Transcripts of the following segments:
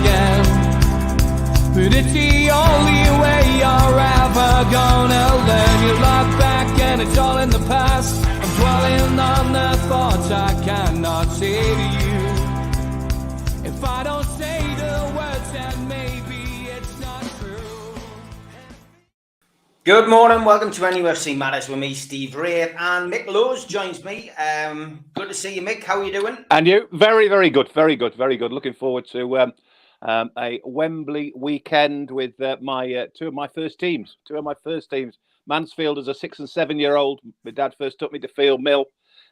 again. But it's the only way you're ever gonna learn. You look back and it's all in the past. I'm dwelling on the thoughts I cannot say to you. If I don't say the words, then maybe it's not true. Good morning, welcome to NUFC Matters with me, Steve Wraith, and Mick Lowes joins me. Good to see you, Mick. How are you doing? And you? Very, very good. Very good. Very good. Looking forward to a Wembley weekend with two of my first teams. Mansfield as a 6 and 7 year old. My dad first took me to Field Mill,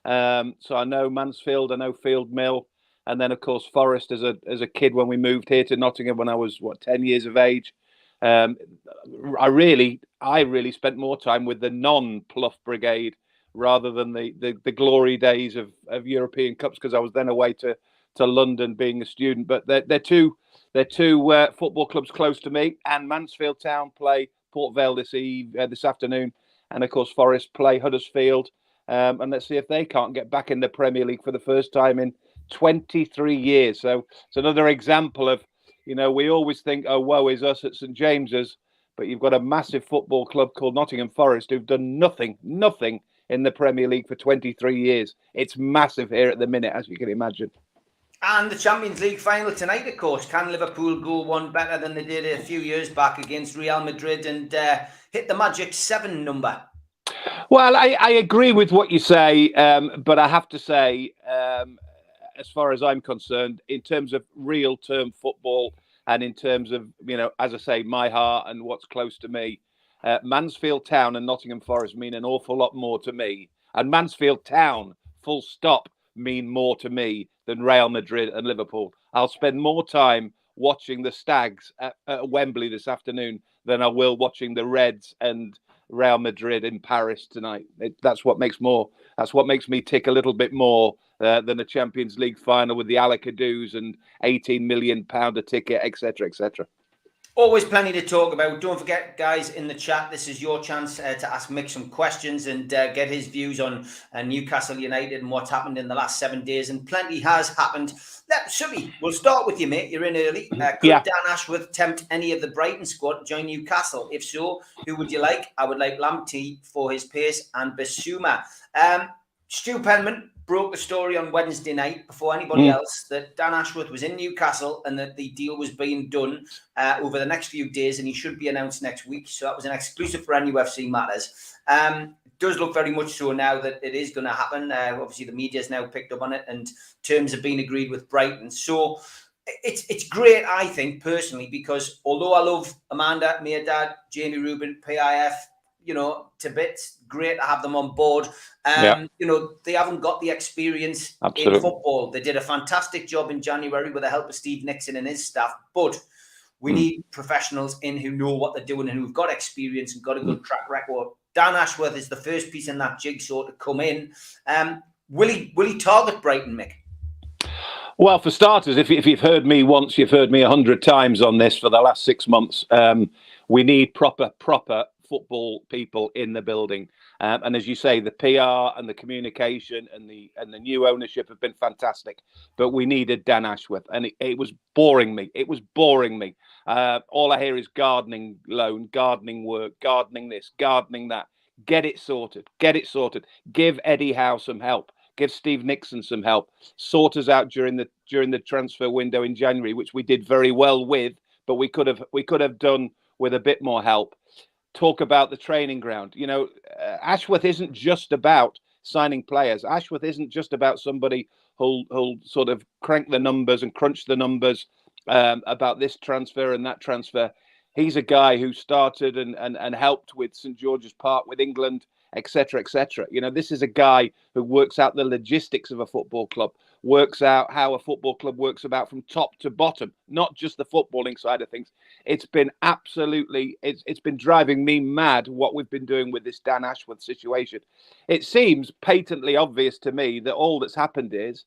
so I know Mansfield. I know Field Mill, and then of course Forest as a kid when we moved here to Nottingham when I was 10 years of age. I really spent more time with the non-Plough Brigade rather than the glory days of European Cups, because I was then away to London being a student. But they're two football clubs close to me, and Mansfield Town play Port Vale this afternoon, and of course Forest play Huddersfield, and let's see if they can't get back in the Premier League for the first time in 23 years. So it's another example of, we always think, oh, woe is us at St James's, but you've got a massive football club called Nottingham Forest who've done nothing in the Premier League for 23 years. It's massive here at the minute, as you can imagine. And the Champions League final tonight, of course. Can Liverpool go one better than they did a few years back against Real Madrid and hit the magic 7 number? Well, I agree with what you say, but I have to say, as far as I'm concerned, in terms of real-term football and in terms of, as I say, my heart and what's close to me, Mansfield Town and Nottingham Forest mean an awful lot more to me. And Mansfield Town, full stop, mean more to me than Real Madrid and Liverpool. I'll spend more time watching the Stags at Wembley this afternoon than I will watching the Reds and Real Madrid in Paris tonight. That's what makes me tick a little bit more than a Champions League final with the Alakadoos and £18 million a ticket, etc., etc. Always plenty to talk about. Don't forget, guys, in the chat, this is your chance to ask Mick some questions and get his views on Newcastle United and what's happened in the last 7 days. And plenty has happened. We'll start with you, mate. You're in early. Could Dan Ashworth tempt any of the Brighton squad to join Newcastle? If so, who would you like? I would like Lamptey for his pace and Basuma. Stu Penman broke the story on Wednesday night before anybody else that Dan Ashworth was in Newcastle and that the deal was being done over the next few days, and he should be announced next week. So that was an exclusive for NUFC Matters. It does look very much so now that it is going to happen. Obviously, the media's now picked up on it and terms have been agreed with Brighton. So it's great, I think, personally, because although I love Amanda, Meerdad, Jamie Rubin, PIF, to bits, great to have them on board. They haven't got the experience in football. They did a fantastic job in January with the help of Steve Nixon and his staff, but we need professionals in who know what they're doing and who've got experience and got a good track record. Dan Ashworth is the first piece in that jigsaw to come in. Will he target Brighton, Mick? Well, for starters, if you've heard me once, you've heard me 100 times on this for the last 6 months. We need proper football people in the building, and as you say, the PR and the communication and the new ownership have been fantastic, but we needed Dan Ashworth, and it was boring me. All I hear is gardening loan, gardening work, gardening this, gardening that. Get it sorted. Give Eddie Howe some help. Give Steve Nixon some help. Sort us out during the transfer window in January, which we did very well with, but we could have done with a bit more help. Talk about the training ground. Ashworth isn't just about signing players. Ashworth isn't just about somebody who'll sort of crank the numbers and crunch the numbers about this transfer and that transfer. He's a guy who started and helped with St George's Park with England, etc., etc. This is a guy who works out the logistics of a football club, works out how a football club works about from top to bottom, not just the footballing side of things. It's been driving me mad what we've been doing with this Dan Ashworth situation. It seems patently obvious to me that all that's happened is,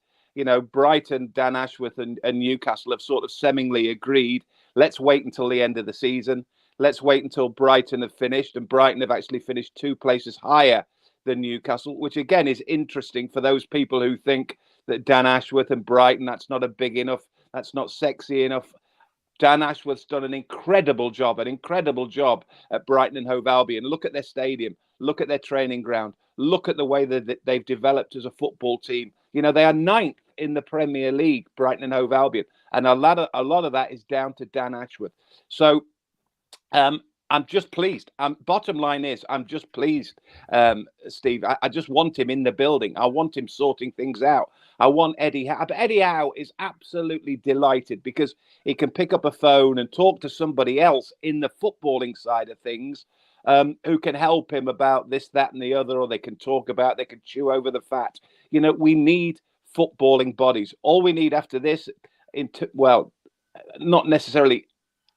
Brighton, Dan Ashworth and Newcastle have sort of seemingly agreed, let's wait until the end of the season. Let's wait until Brighton have finished, and Brighton have actually finished 2 places higher than Newcastle, which again is interesting for those people who think that Dan Ashworth and Brighton, that's not a big enough, that's not sexy enough. Dan Ashworth's done an incredible job at Brighton and Hove Albion. Look at their stadium, look at their training ground, look at the way that they've developed as a football team. You know, they are 9th in the Premier League, Brighton and Hove Albion, and a lot of that is down to Dan Ashworth. So I'm just pleased. Bottom line is, I'm just pleased, Steve. I just want him in the building. I want him sorting things out. I want Eddie Howe. But Eddie Howe is absolutely delighted because he can pick up a phone and talk to somebody else in the footballing side of things, who can help him about this, that, and the other, or they can chew over the fat. You know, we need footballing bodies. All we need after this, not necessarily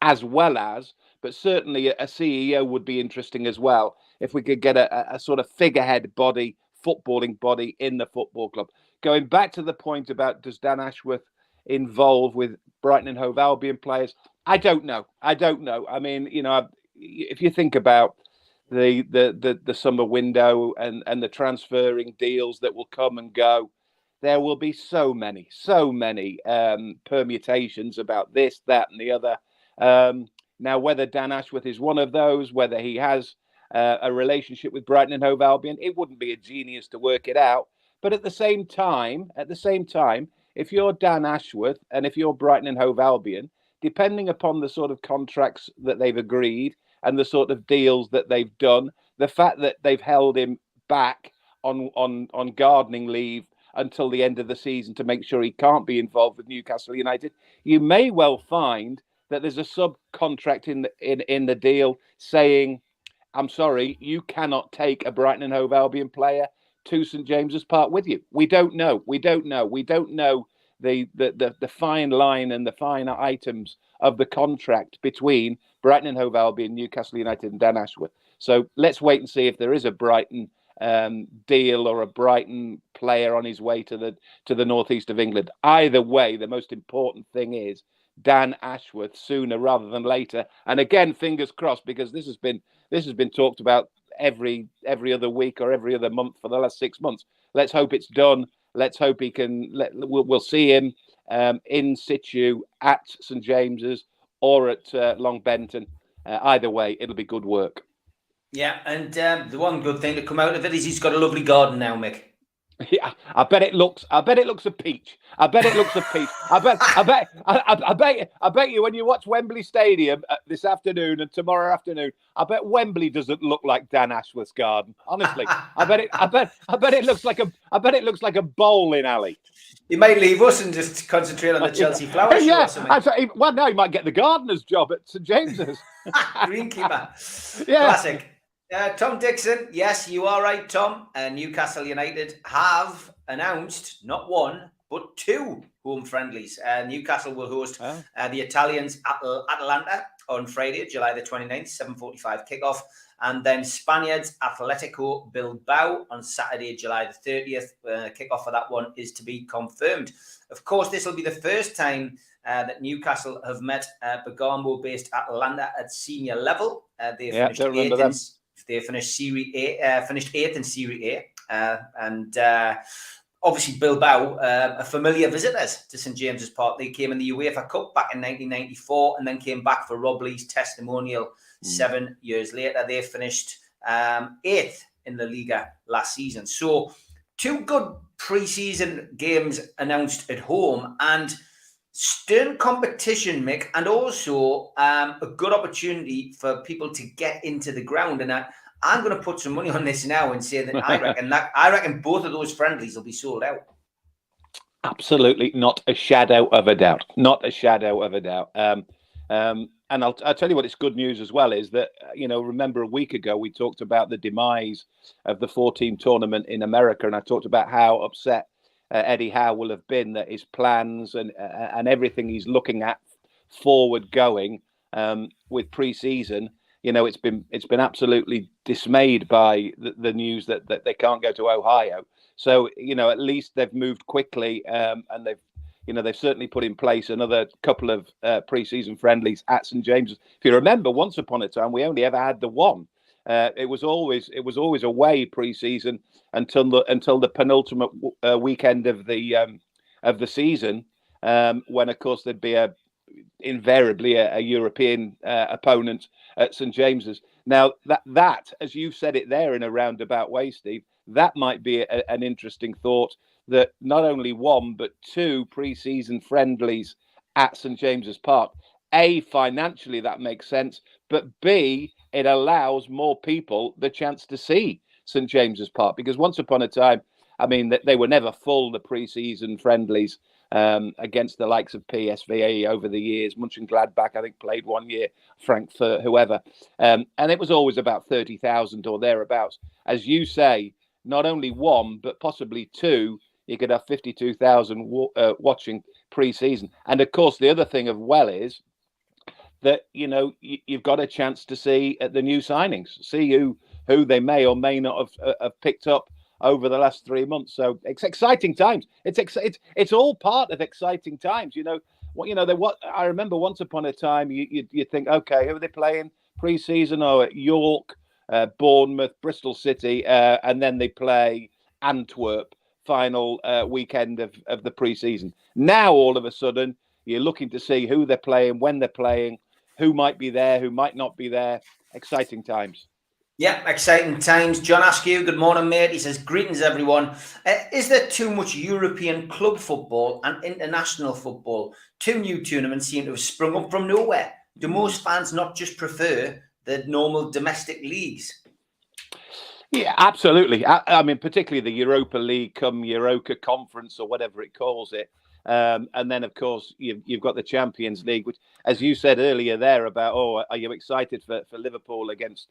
as well as, but certainly a CEO would be interesting as well if we could get a sort of figurehead body, footballing body in the football club. Going back to the point about, does Dan Ashworth involve with Brighton and Hove Albion players? I don't know. I mean, you know, if you think about the summer window and the transferring deals that will come and go, there will be so many permutations about this, that, and the other. Now, whether Dan Ashworth is one of those, whether he has a relationship with Brighton and Hove Albion, it wouldn't be a genius to work it out. But at the same time, if you're Dan Ashworth and if you're Brighton and Hove Albion, depending upon the sort of contracts that they've agreed and the sort of deals that they've done, the fact that they've held him back on gardening leave until the end of the season to make sure he can't be involved with Newcastle United, you may well find that there's a subcontract in the deal saying, I'm sorry, you cannot take a Brighton and Hove Albion player to St James's Park with you. We don't know the fine line and the fine items of the contract between Brighton and Hove Albion, Newcastle United, and Dan Ashworth. So let's wait and see if there is a Brighton deal or a Brighton player on his way to the northeast of England. Either way, the most important thing is Dan Ashworth sooner rather than later. And again, fingers crossed, because this has been talked about every other week or every other month for the last 6 months. Let's hope it's done. Let's hope he can. We'll see him in situ at St James's or at Long Benton. Either way, it'll be good work. Yeah, and the one good thing to come out of it is he's got a lovely garden now, Mick. Yeah, I bet it looks a peach. I bet you when you watch Wembley Stadium this afternoon and tomorrow afternoon, I bet Wembley doesn't look like Dan Ashworth's garden. Honestly, I bet it looks like a bowling alley. He might leave us and just concentrate on the Chelsea Flower Show or something. Well, no, he might get the gardener's job at St James's. Greenkeeper. Yeah. Classic. Tom Dixon, yes, you are right, Tom. Newcastle United have announced not one, but 2 home friendlies. Newcastle will host the Italians at Atalanta on Friday, July the 29th, 7:45 kickoff. And then Spaniards Atletico Bilbao on Saturday, July the 30th. Kickoff for that one is to be confirmed. Of course, this will be the first time that Newcastle have met Bergamo-based Atalanta at senior level. They finished 8th. They finished finished 8th in Serie A, and obviously Bilbao are familiar visitors to St James's Park. They came in the UEFA Cup back in 1994, and then came back for Rob Lee's testimonial 7 years later. They finished 8th in the Liga last season. So 2 good pre-season games announced at home, and stern competition, Mick, and also a good opportunity for people to get into the ground. And I'm going to put some money on this now and say that I reckon both of those friendlies will be sold out. Absolutely, not a shadow of a doubt. Not a shadow of a doubt. And I'll tell you what, it's good news as well is that, remember a week ago we talked about the demise of the 4-team tournament in America, and I talked about how upset Eddie Howe will have been that his plans and everything he's looking at forward going with pre-season, it's been absolutely dismayed by the news that they can't go to Ohio. So at least they've moved quickly, and they've certainly put in place another couple of pre-season friendlies at St James's. If you remember, once upon a time we only ever had the one. It was always away pre-season until the penultimate weekend of the season, when of course there'd be a invariably a European opponent at St James's. Now, that, as you've said it there in a roundabout way, Steve, that might be an interesting thought, that not only one, but two pre-season friendlies at St James's Park. A, financially, that makes sense, but B, it allows more people the chance to see St James's Park, because once upon a time, I mean, they were never full, the pre-season friendlies against the likes of PSV over the years. Mönchengladbach, I think, played one year, Frankfurt, whoever. And it was always about 30,000 or thereabouts. As you say, not only one, but possibly two, you could have 52,000 watching pre-season. And of course, the other thing is that, you know, you've got a chance to see the new signings, see who they may or may not have picked up over the last 3 months. So it's exciting times. It's all part of exciting times. You know, I remember once upon a time, you think, okay, who are they playing pre-season? Oh, at York, Bournemouth, Bristol City, and then they play Antwerp final weekend of the pre-season. Now, all of a sudden, you're looking to see who they're playing, when they're playing, who might be there, who might not be there. Exciting times. Yeah, exciting times. John Askew, good morning, mate. He says, greetings, everyone. Is there too much European club football and international football? Two new tournaments seem to have sprung up from nowhere. Do most fans not just prefer the normal domestic leagues? Yeah, absolutely. I mean, particularly the Europa League, come Europa Conference or whatever it calls it. And then, of course, you've got the Champions League, which, as you said earlier there about, are you excited for Liverpool against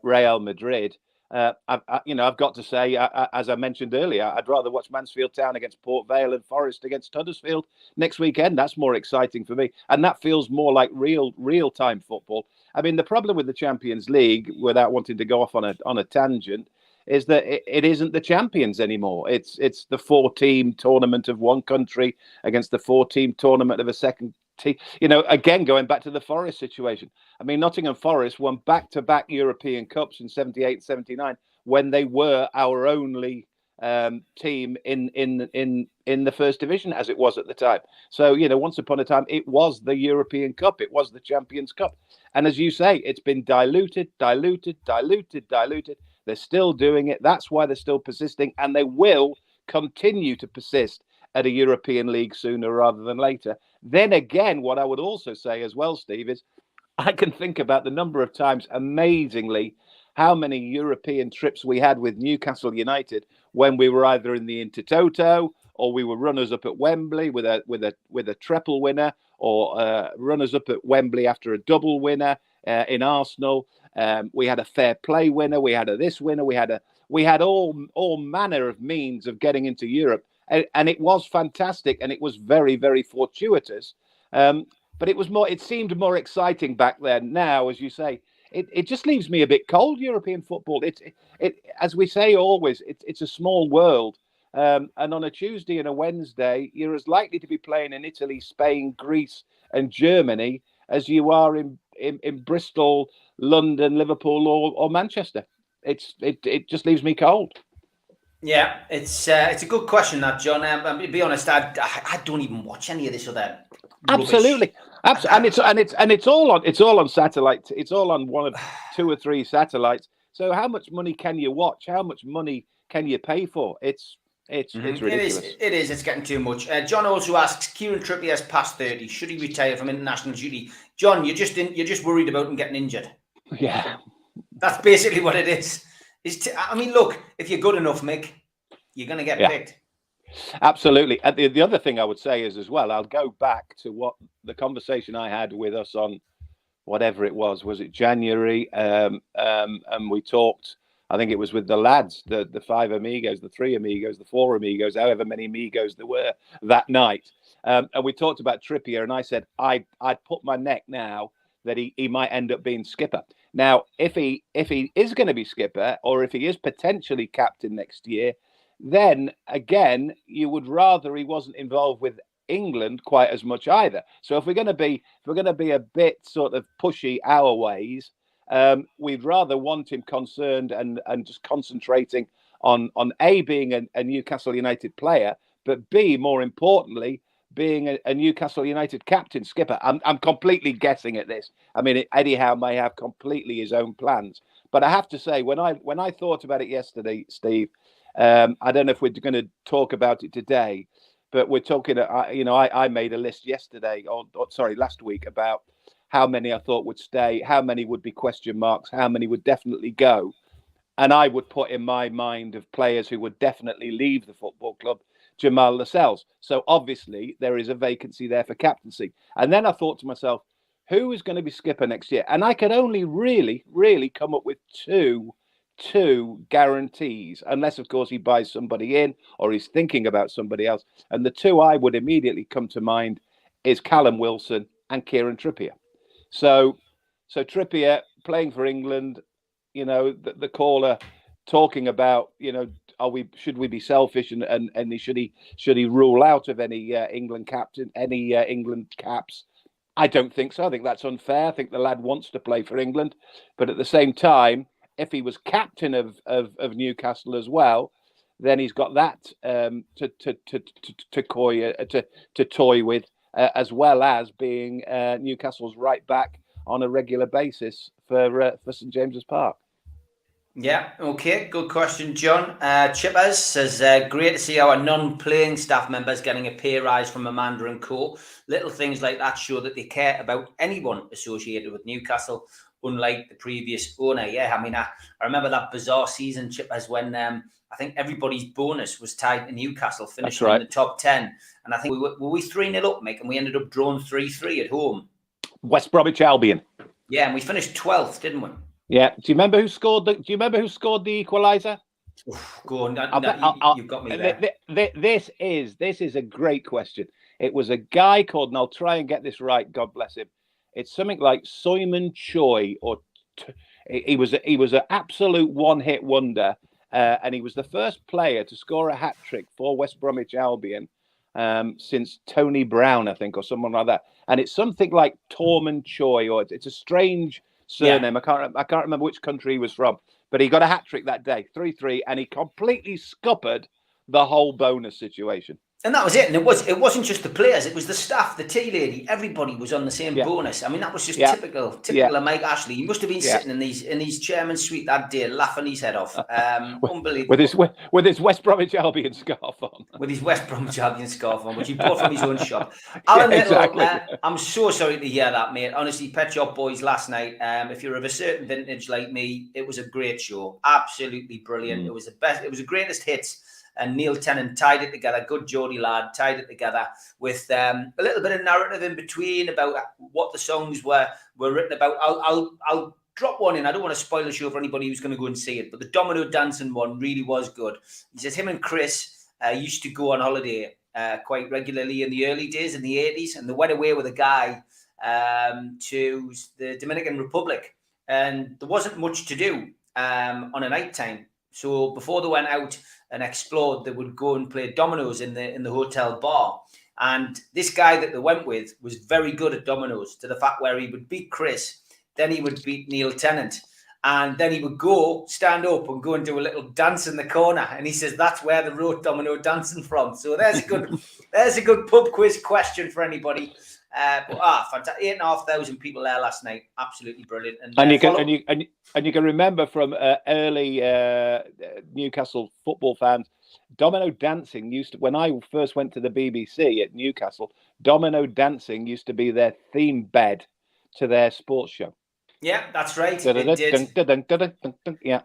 Real Madrid? I've got to say, as I mentioned earlier, I'd rather watch Mansfield Town against Port Vale and Forest against Huddersfield next weekend. That's more exciting for me, and that feels more like real time football. I mean, the problem with the Champions League, without wanting to go off on a tangent, is that it isn't the champions anymore. It's the 4-team tournament of one country against the 4-team tournament of a second team. You know, again, going back to the Forest situation. I mean, Nottingham Forest won back-to-back European Cups in 78, 79, when they were our only team in the first division, as it was at the time. So, you know, once upon a time, it was the European Cup. It was the Champions Cup. And as you say, it's been diluted. They're still doing it. That's why they're still persisting, and they will continue to persist at a European league sooner rather than later. Then again, what I would also say as well, Steve, is I can think about the number of times, amazingly, how many European trips we had with Newcastle United when we were either in the Intertoto or we were runners up at Wembley with a treble winner, or runners up at Wembley after a double winner in Arsenal. We had a fair play winner. We had a this winner. We had all manner of means of getting into Europe, and it was fantastic, and it was very, very fortuitous. But it seemed more exciting back then. Now, as you say, it just leaves me a bit cold. European football. It as we say always, it's a small world. And on a Tuesday and a Wednesday, you're as likely to be playing in Italy, Spain, Greece, and Germany as you are in Bristol, London, Liverpool, or Manchester. It just leaves me cold. Yeah, it's a good question, that, John. To be honest, I don't even watch any of this other rubbish. Absolutely. And it's all on satellite. It's all on one of 2 or 3 satellites. So how much money can you watch? How much money can you pay for? It's ridiculous. It is. It's getting too much. John also asks, Kieran Trippier has passed 30. Should he retire from international duty? John, you're just worried about him getting injured. Yeah, that's basically what it is. I mean, look, if you're good enough, Mick, you're going to get picked. Absolutely. And the other thing I would say is as well, I'll go back to what the conversation I had with us on whatever it was it January? And we talked. I think it was with the lads, the 5 amigos, the 3 amigos, the 4 amigos, however many amigos there were that night. And we talked about Trippier, and I said, I'd put my neck now that he might end up being skipper. Now, if he is going to be skipper, or if he is potentially captain next year, then again, you would rather he wasn't involved with England quite as much either. So if we're going to be a bit sort of pushy our ways, we'd rather want him concerned and just concentrating on A, being a Newcastle United player, but B, more importantly, being a Newcastle United captain, skipper. I'm completely guessing at this. I mean, Eddie Howe may have completely his own plans, but I have to say, when I thought about it yesterday, Steve, I don't know if we're going to talk about it today, but we're talking. I made a list yesterday, or sorry, last week, about how many I thought would stay, how many would be question marks, how many would definitely go. And I would put in my mind of players who would definitely leave the football club, Jamal Lascelles. So obviously there is a vacancy there for captaincy. And then I thought to myself, who is going to be skipper next year? And I could only really come up with two guarantees, unless of course he buys somebody in or he's thinking about somebody else. And the two I would immediately come to mind is Callum Wilson and Kieran Trippier. So Trippier playing for England, the caller talking about, should we be selfish and should he rule out of any England captain, any England caps? I don't think so. I think that's unfair. I think the lad wants to play for England, but at the same time, if he was captain of Newcastle as well, then he's got that to toy with, as well as being Newcastle's right back on a regular basis for St James's Park. Yeah, okay, good question, John. Chippers says, great to see our non-playing staff members getting a pay rise from Amanda and co. Little things like that show that they care about anyone associated with Newcastle, unlike the previous owner. Yeah, I mean, I remember that bizarre season, Chippers, when I think everybody's bonus was tied to Newcastle, finishing in the top 10. And I think were we 3-0 up, Mick, and we ended up drawing 3-3 at home. West Bromwich Albion. Yeah, and we finished 12th, didn't we? Yeah. Do you remember who scored the equaliser? Go on. You've got me there. This is a great question. It was a guy called, and I'll try and get this right, God bless him. It's something like Simon Choi, or he was an absolute one-hit wonder, and he was the first player to score a hat-trick for West Bromwich Albion since Tony Brown, I think, or someone like that. And it's something like Tormund Choi, or it's a strange surname. Yeah. I can't remember which country he was from, but he got a hat trick that day, 3-3, and he completely scuppered the whole bonus situation. And that was it. And it wasn't just the players; it was the staff, the tea lady. Everybody was on the same bonus. I mean, that was just typical of Mike Ashley. He must have been sitting in his chairman's suite that day, laughing his head off. Unbelievable. With his West Bromwich Albion scarf on. With his West Bromwich Albion scarf on, which he bought from his own shop. Alan exactly. I'm so sorry to hear that, mate. Honestly, Pet Shop Boys last night. If you're of a certain vintage like me, it was a great show. Absolutely brilliant. It was the best. It was the greatest hits. And Neil Tennant tied it together. Good Geordie lad, tied it together with a little bit of narrative in between about what the songs were written about. I'll drop one in. I don't want to spoil the show for anybody who's going to go and see it, but the Domino Dancing one really was good. He says him and Chris used to go on holiday quite regularly in the early days, in the 80s, and they went away with a guy to the Dominican Republic, and there wasn't much to do on a night time. So before they went out and explored, they would go and play dominoes in the hotel bar. And this guy that they went with was very good at dominoes, to the fact where he would beat Chris, then he would beat Neil Tennant, and then he would stand up and go and do a little dance in the corner. And he says that's where they wrote Domino Dancing from. So there's a good pub quiz question for anybody. Fantastic! 8,500 people there last night. Absolutely brilliant. And you can remember from early Newcastle football fans, domino dancing used to, when I first went to the BBC at Newcastle, domino dancing used to be their theme bed to their sports show. Yeah, that's right. It did. Yeah.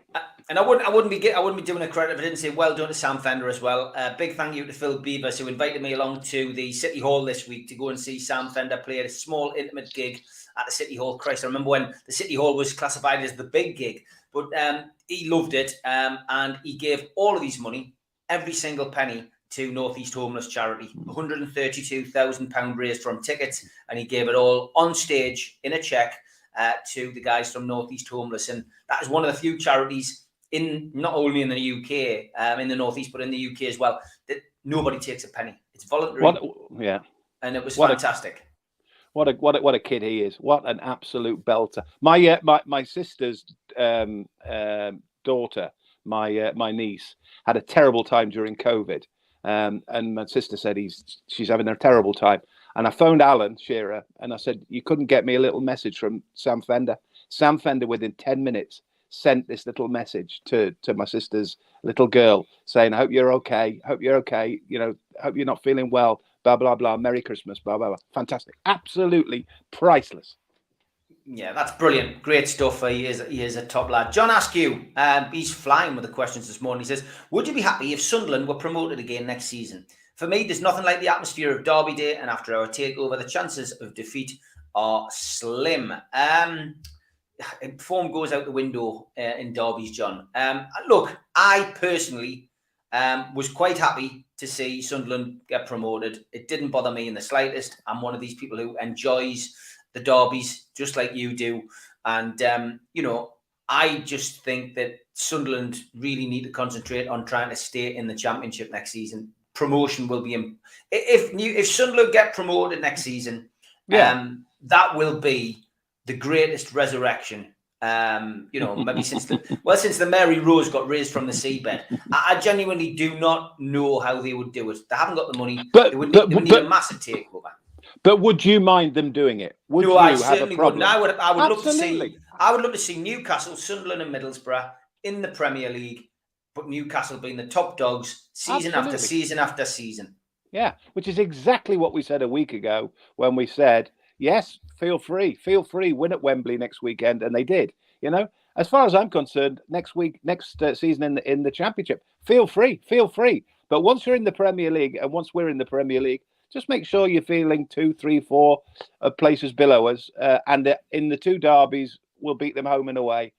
And I wouldn't be doing a credit if I didn't say well done to Sam Fender as well. Big thank you to Phil Beavers, who invited me along to the City Hall this week to go and see Sam Fender play at a small intimate gig at the City Hall. Christ, I remember when the City Hall was classified as the big gig, but he loved it, and he gave all of his money, every single penny, to North East Homeless Charity. £132,000 raised from tickets, and he gave it all on stage in a cheque to the guys from North East Homeless. And that is one of the few charities in not only in the UK, in the North East, but in the UK as well, that nobody takes a penny. It's voluntary. And it was fantastic. What a kid he is! What an absolute belter. My sister's daughter, my niece, had a terrible time during COVID, And my sister said she's having a terrible time. And I phoned Alan Shearer and I said, you couldn't get me a little message from Sam Fender. Sam Fender, within 10 minutes, sent this little message to my sister's little girl saying, I hope you're okay. Hope you're okay. Hope you're not feeling well. Blah, blah, blah. Merry Christmas. Blah, blah, blah. Fantastic. Absolutely priceless. Yeah, that's brilliant. Great stuff. He is a top lad. John Askew, he's flying with the questions this morning. He says, would you be happy if Sunderland were promoted again next season? For me, there's nothing like the atmosphere of Derby Day, and after our takeover, the chances of defeat are slim. Form goes out the window in derbies, John. Look, I personally was quite happy to see Sunderland get promoted. It didn't bother me in the slightest. I'm one of these people who enjoys the derbies just like you do. And, I just think that Sunderland really need to concentrate on trying to stay in the Championship next season. Promotion will be... If Sunderland get promoted next season, that will be the greatest resurrection, maybe since the Mary Rose got raised from the seabed. I genuinely do not know how they would do it. They haven't got the money. They would need a massive takeover. But would you mind them doing it? I certainly wouldn't. I would love to see. I would love to see Newcastle, Sunderland, and Middlesbrough in the Premier League, but Newcastle being the top dogs season after season after season. Yeah, which is exactly what we said a week ago when we said, yes, feel free, win at Wembley next weekend, and they did. As far as I'm concerned, next season in the Championship, feel free. But once you're in the Premier League, and once we're in the Premier League, just make sure you're feeling 2, 3, 4 places below us, and in the 2 derbies, we'll beat them home and away.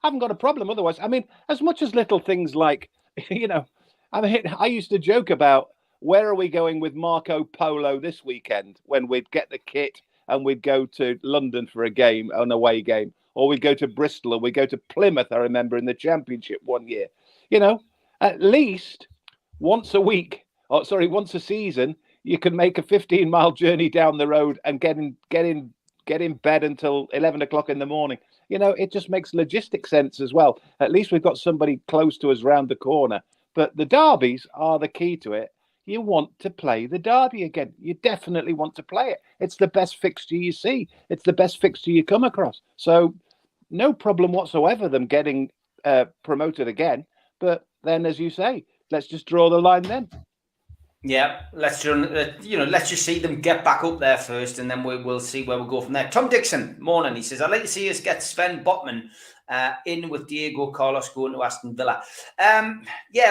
I haven't got a problem otherwise. I mean, as much as little things like, I used to joke about where are we going with Marco Polo this weekend when we'd get the kit and we'd go to London for an away game, or we'd go to Bristol, or we'd go to Plymouth, I remember, in the Championship one year. At least once a season, you can make a 15-mile journey down the road and get in bed until 11 o'clock in the morning. It just makes logistic sense as well. At least we've got somebody close to us round the corner. But the derbies are the key to it. You want to play the derby again. You definitely want to play it. It's the best fixture you see. It's the best fixture you come across. So no problem whatsoever them getting promoted again. But then, as you say, let's just draw the line then. Yeah, let's just see them get back up there first, and then we'll see where we go from there. Tom Dixon, morning. He says, I'd like to see us get Sven Botman in with Diego Carlos going to Aston Villa.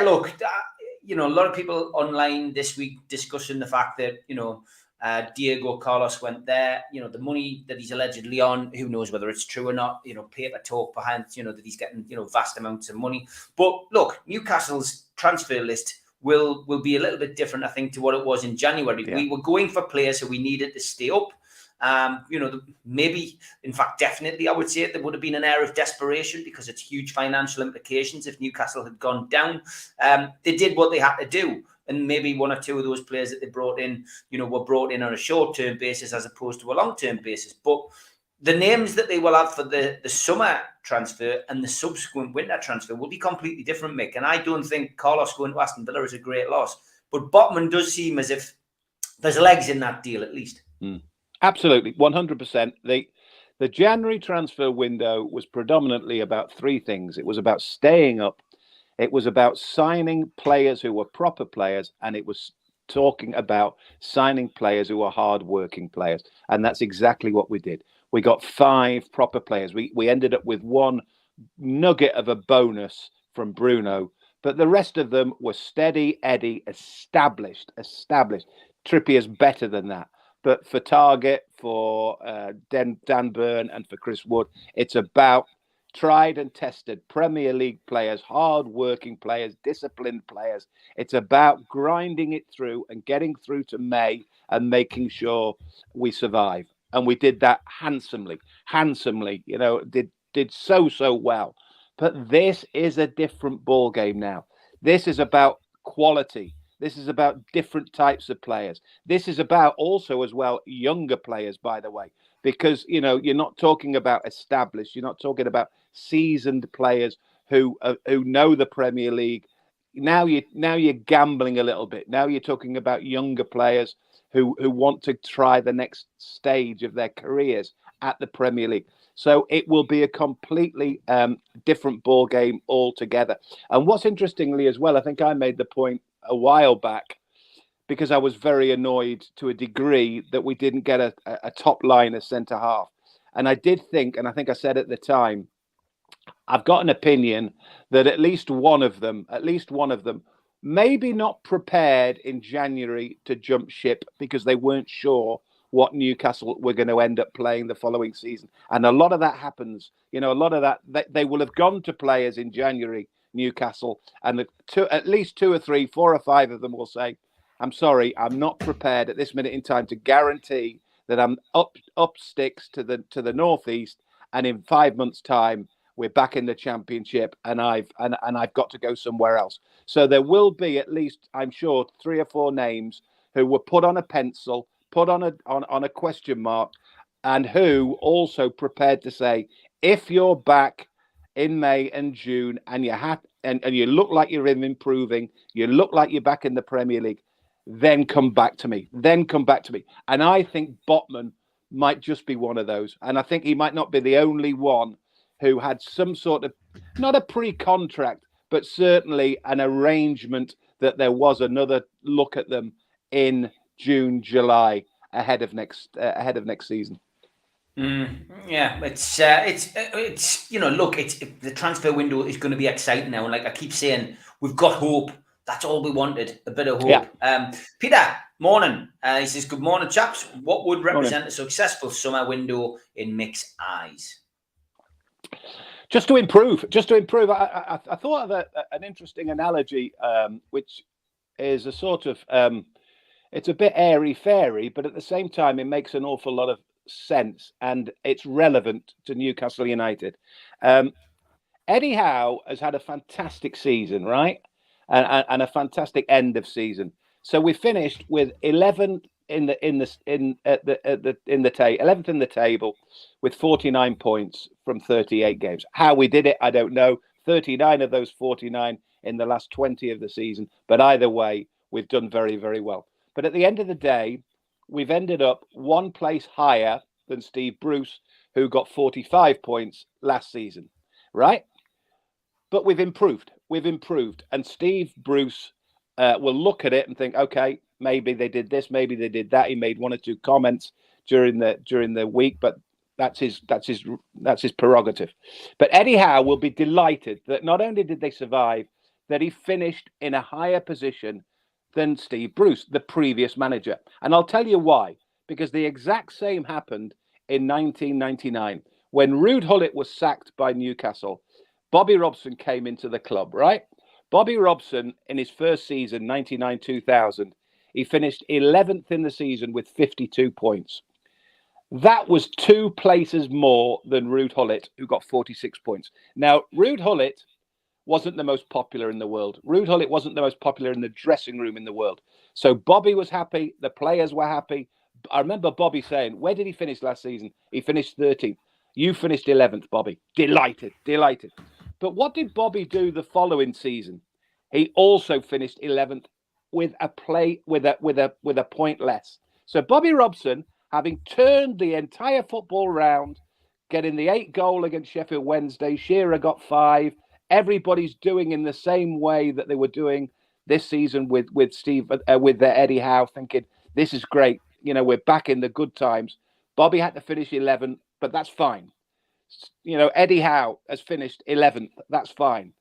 Look, a lot of people online this week discussing the fact that, Diego Carlos went there. The money that he's allegedly on, who knows whether it's true or not, paper talk behind, that he's getting, vast amounts of money. But look, Newcastle's transfer list will be a little bit different, I think, to what it was in January. Yeah. We were going for players who we needed to stay up. Maybe, in fact, definitely, I would say there would have been an air of desperation because it's huge financial implications if Newcastle had gone down. They did what they had to do. And maybe 1 or 2 of those players that they brought in, were brought in on a short-term basis as opposed to a long-term basis. But the names that they will have for the summer transfer and the subsequent winter transfer will be completely different, Mick. And I don't think Carlos going to Aston Villa is a great loss. But Botman does seem as if there's legs in that deal, at least. Absolutely, 100%. The January transfer window was predominantly about 3 things. It was about staying up. It was about signing players who were proper players. And it was talking about signing players who are hard-working players. And that's exactly what we did. We got 5 proper players. We ended up with 1 nugget of a bonus from Bruno, but the rest of them were steady Eddie, established. Trippier's better than that. But for Target, for Dan Burn, and for Chris Wood, it's about tried and tested Premier League players, hard-working players, disciplined players. It's about grinding it through and getting through to May and making sure we survive. And we did that handsomely, did so well. But this is a different ball game now. This is about quality. This is about different types of players. This is about also as well younger players, by the way, because, you're not talking about established. You're not talking about seasoned players who know the Premier League now you're gambling a little bit. Now you're talking about younger players who want to try the next stage of their careers at the Premier League. So it will be a completely different ball game altogether. And what's interestingly as well, I think I made the point a while back, because I was very annoyed to a degree that we didn't get a top liner centre half. And I did think, and I think I said at the time, I've got an opinion that at least one of them, maybe not prepared in January to jump ship because they weren't sure what Newcastle were going to end up playing the following season. And a lot of that happens. A lot of that, they will have gone to players in January, Newcastle, and at least 2 or 3, 4 or 5 of them will say, I'm sorry, I'm not prepared at this minute in time to guarantee that I'm up sticks to the northeast, and in 5 months' time we're back in the Championship, and I've got to go somewhere else. So there will be at least, I'm sure, 3 or 4 names who were put on a pencil, put on a question mark, and who also prepared to say, if you're back in May and June and you look like you're improving, you look like you're back in the Premier League, then come back to me. And I think Botman might just be one of those. And I think he might not be the only one who had some sort of, not a pre-contract, but certainly an arrangement that there was another look at them in June, July, ahead of next season. Yeah, it's look, the transfer window is going to be exciting now, and like I keep saying, we've got hope. That's all we wanted, a bit of hope. Yeah. Peter, morning. He says, good morning, chaps. What would represent a successful summer window in Mick's eyes? Just to improve. I thought of an interesting analogy, which is a sort of, it's a bit airy-fairy, but at the same time, it makes an awful lot of sense, and it's relevant to Newcastle United. Eddie Howe has had a fantastic season, right? And a fantastic end of season. So we finished with 11th in the 11th in the table with 49 points from 38 games. How we did it, I don't know. 39 of those 49 in the last 20 of the season. But either way, we've done very, very well. But at the end of the day, we've ended up 1 place higher than Steve Bruce, who got 45 points last season, right? But we've improved. And Steve Bruce will look at it and think, okay, maybe they did this, maybe they did that. He made 1 or 2 comments during the week, but that's his prerogative. But Eddie Howe will be delighted that not only did they survive, that he finished in a higher position than Steve Bruce, the previous manager. And I'll tell you why. Because the exact same happened in 1999 when Ruud Gullit was sacked by Newcastle. Bobby Robson came into the club, right? Bobby Robson, in his first season, 99-2000, he finished 11th in the season with 52 points. That was 2 places more than Ruud Gullit, who got 46 points. Now, Ruud Gullit wasn't the most popular in the world. Ruud Gullit wasn't the most popular in the dressing room in the world. So Bobby was happy. The players were happy. I remember Bobby saying, where did he finish last season? He finished 13th. You finished 11th, Bobby. Delighted. But what did Bobby do the following season? He also finished 11th with a point less. So Bobby Robson, having turned the entire football round, getting the 8 goal against Sheffield Wednesday, Shearer got 5. Everybody's doing in the same way that they were doing this season with Eddie Howe, thinking this is great. We're back in the good times. Bobby had to finish 11th, but that's fine. Eddie Howe has finished 11th. That's fine.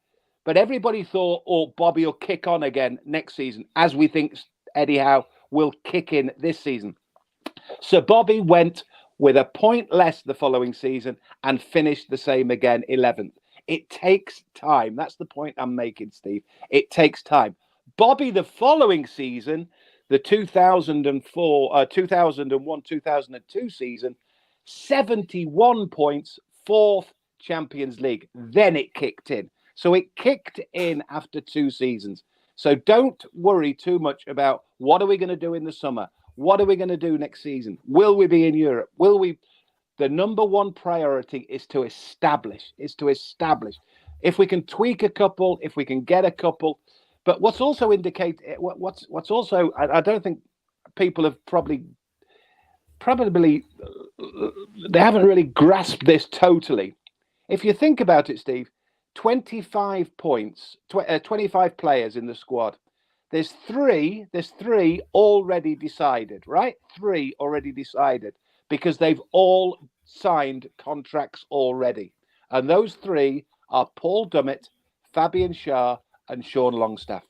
But everybody thought, Bobby will kick on again next season, as we think Eddie Howe will kick in this season. So Bobby went with a point less the following season and finished the same again, 11th. It takes time. That's the point I'm making, Steve. It takes time. Bobby, the following season, the 2001-2002 season, 71 points, 4th Champions League. Then it kicked in. So it kicked in after 2 seasons. So don't worry too much about what are we going to do in the summer? What are we going to do next season? Will we be in Europe? The number 1 priority is to establish. If we can tweak a couple, if we can get a couple, But what's also what's also, I don't think people have probably they haven't really grasped this totally. If you think about it, Steve, 25 points, 25 players in the squad. There's three already decided, right? 3 already decided because they've all signed contracts already. And those 3 are Paul Dummett, Fabian Schär, and Sean Longstaff.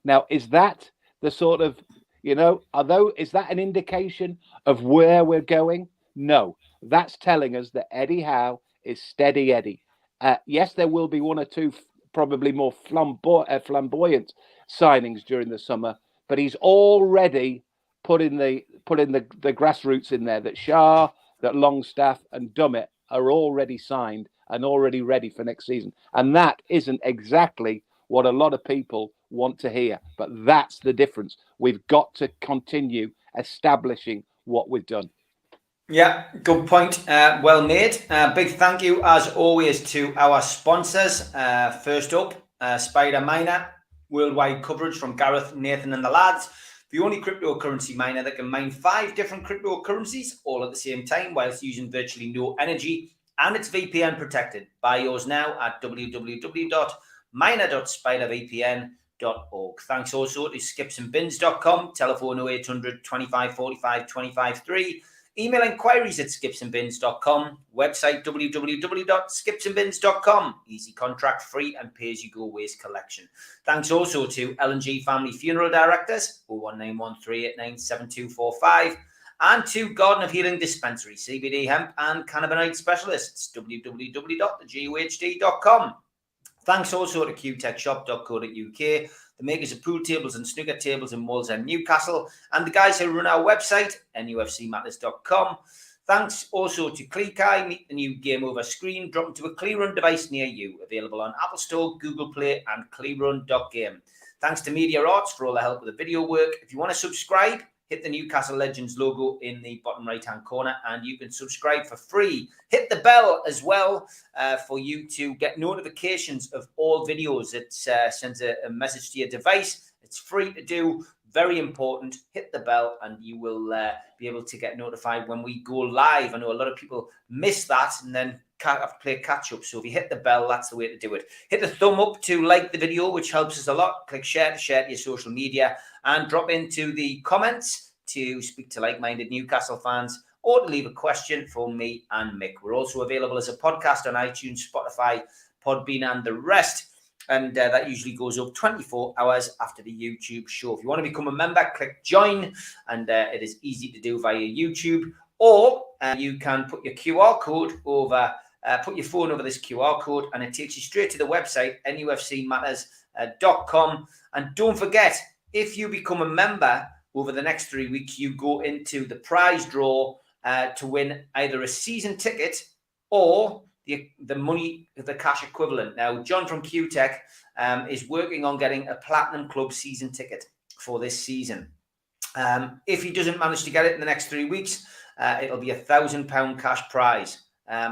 Now, is that the sort of, is that an indication of where we're going? No, that's telling us that Eddie Howe is steady Eddie. Yes, there will be 1 or 2 probably more flamboyant signings during the summer, but he's already put in the grassroots in there that Schär, that Longstaff, and Dummett are already signed and already ready for next season. And that isn't exactly what a lot of people want to hear, but that's the difference. We've got to continue establishing what we've done. Yeah, good point. Well made. Big thank you, as always, to our sponsors. First up, Spider Miner, worldwide coverage from Gareth, Nathan, and the lads. The only cryptocurrency miner that can mine 5 different cryptocurrencies all at the same time whilst using virtually no energy, and it's VPN protected. Buy yours now at www.miner.spidervpn.org. Thanks also to skipsandbins.com, telephone 0800 25 45 25 3. Email inquiries at skipsandbins.com. Website www.skipsandbins.com. Easy contract, free and pay-as-you-go waste collection. Thanks also to L&G Family Funeral Directors, 01913897245, and to Garden of Healing Dispensary, CBD hemp and cannabinoid specialists, www.theguhd.com. Thanks also to qtechshop.co.uk, the makers of pool tables and snooker tables in Walls End, Newcastle, and the guys who run our website, NUFCmatters.com. Thanks also to Cleakai. Meet the new game over screen. Drop into a ClearRun device near you. Available on Apple Store, Google Play, and clearrun.game. Thanks to Media Arts for all the help with the video work. If you want to subscribe, hit the Newcastle Legends logo in the bottom right-hand corner, and you can subscribe for free. Hit the bell as well for you to get notifications of all videos. It sends a message to your device. It's free to do. Very important. Hit the bell and you will be able to get notified when we go live. I know a lot of people miss that and then have to play catch up. So if you hit the bell, that's the way to do it. Hit the thumb up to like the video, which helps us a lot. Click share to your social media, and drop into the comments to speak to like-minded Newcastle fans or to leave a question for me and Mick. We're also available as a podcast on iTunes, Spotify, Podbean, and the rest. And that usually goes up 24 hours after the YouTube show. If you want to become a member, click join, and it is easy to do via YouTube. Or you can put your QR code over, put your phone over this QR code, and it takes you straight to the website, NUFCmatters.com. And don't forget, if you become a member over the next 3 weeks, you go into the prize draw to win either a season ticket or the money, the cash equivalent. Now, John from QTech is working on getting a Platinum Club season ticket for this season. If he doesn't manage to get it in the next 3 weeks, it'll be £1,000 cash prize.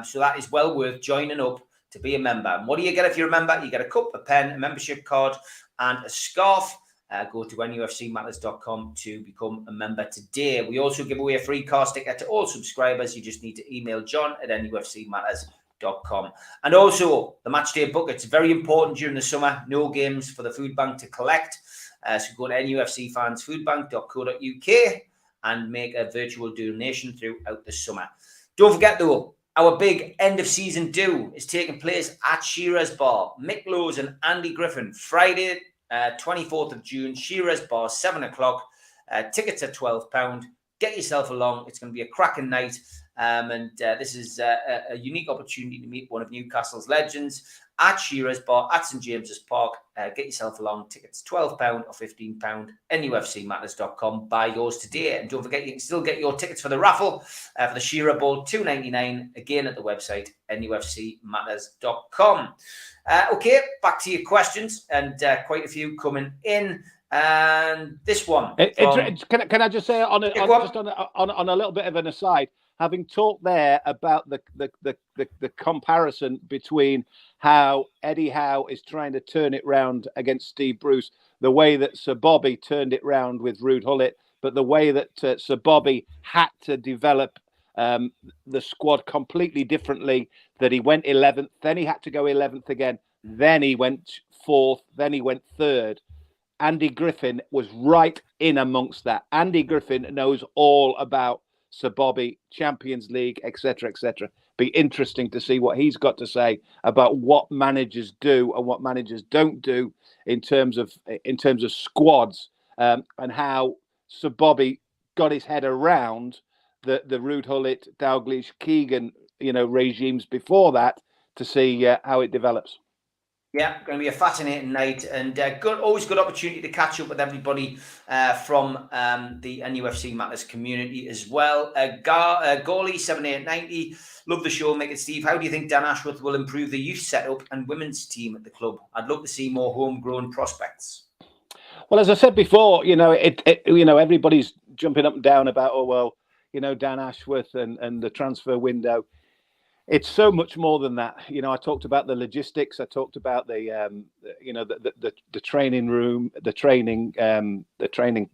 So that is well worth joining up to be a member. And what do you get if you're a member? You get a cup, a pen, a membership card, and a scarf. Go to NUFCmatters.com to become a member today. We also give away a free car sticker to all subscribers. You just need to email John at NUFCmatters.com. And also, the matchday buckets, very important during the summer. No games for the food bank to collect. So go to NUFCfansfoodbank.co.uk and make a virtual donation throughout the summer. Don't forget, though, our big end of season do is taking place at Shearer's Bar. Mick Lowes and Andy Griffin, Friday, 24th of June, Shearer's Bar, 7 o'clock. Tickets are £12. Get yourself along. It's going to be a cracking night. And this is a unique opportunity to meet one of Newcastle's legends at Shearer's Bar at St James's Park. Get yourself along. Tickets £12 or £15. NUFCmatters.com. Buy yours today. And don't forget, you can still get your tickets for the raffle for the Shearer Ball, $2.99. Again at the website, NUFCmatters.com. Okay, back to your questions, and quite a few coming in. And this one, can I just say on a little bit of an aside, having talked there about the comparison between how Eddie Howe is trying to turn it round against Steve Bruce, the way that Sir Bobby turned it round with Ruud Gullit, but the way that Sir Bobby had to develop the squad completely differently, that he went 11th, then he had to go 11th again, then he went 4th, then he went 3rd. Andy Griffin was right in amongst that. Andy Griffin knows all about Sir Bobby, Champions League, etc., etc. Be interesting to see what he's got to say about what managers do and what managers don't do in terms of squads, and how Sir Bobby got his head around the Ruud Gullit, Dalglish, Keegan, regimes before that, to see how it develops. Yeah, going to be a fascinating night, and always good opportunity to catch up with everybody from the NUFC Matters community as well. Goalie 7890, love the show, Mick and Steve. How do you think Dan Ashworth will improve the youth setup and women's team at the club? I'd love to see more homegrown prospects. Well, as I said before, everybody's jumping up and down about, Dan Ashworth and the transfer window. It's so much more than that. I talked about the logistics. I talked about the training room, the training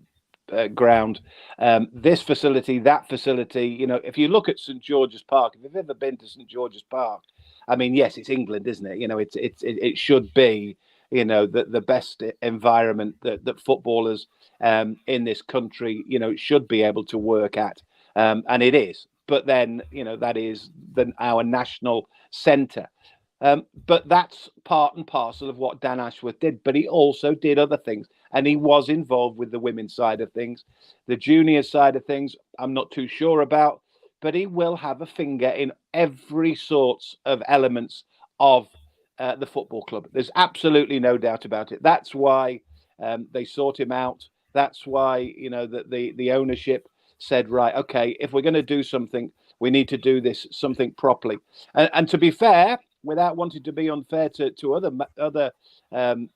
ground, this facility, that facility. If you look at St George's Park, if you've ever been to St George's Park, I mean, yes, it's England, isn't it? It should be, the best environment that footballers in this country, should be able to work at, and it is. But then, that is our national centre. But that's part and parcel of what Dan Ashworth did. But he also did other things. And he was involved with the women's side of things. The junior side of things, I'm not too sure about. But he will have a finger in every sorts of elements of the football club. There's absolutely no doubt about it. That's why they sought him out. That's why, the ownership said, right, okay, if we're going to do something, we need to do this something properly. And to be fair, without wanting to be unfair to other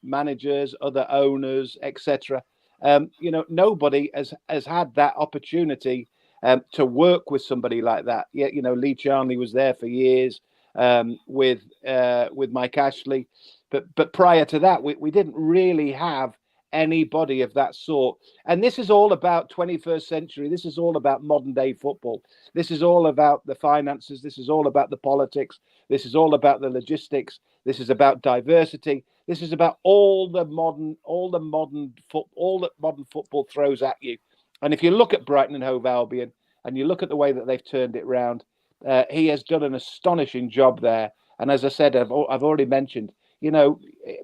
managers, other owners, etc., nobody has had that opportunity to work with somebody like that. Yeah, Lee Charnley was there for years with Mike Ashley, but prior to that, we didn't really have anybody of that sort. And this is all about 21st century. This is all about modern day football. This is all about the finances. This is all about the politics. This is all about the logistics. This is about diversity. This is about all that modern football throws at you. And if you look at Brighton and Hove Albion and you look at the way that they've turned it round, he has done an astonishing job there. And as I said, I've already mentioned,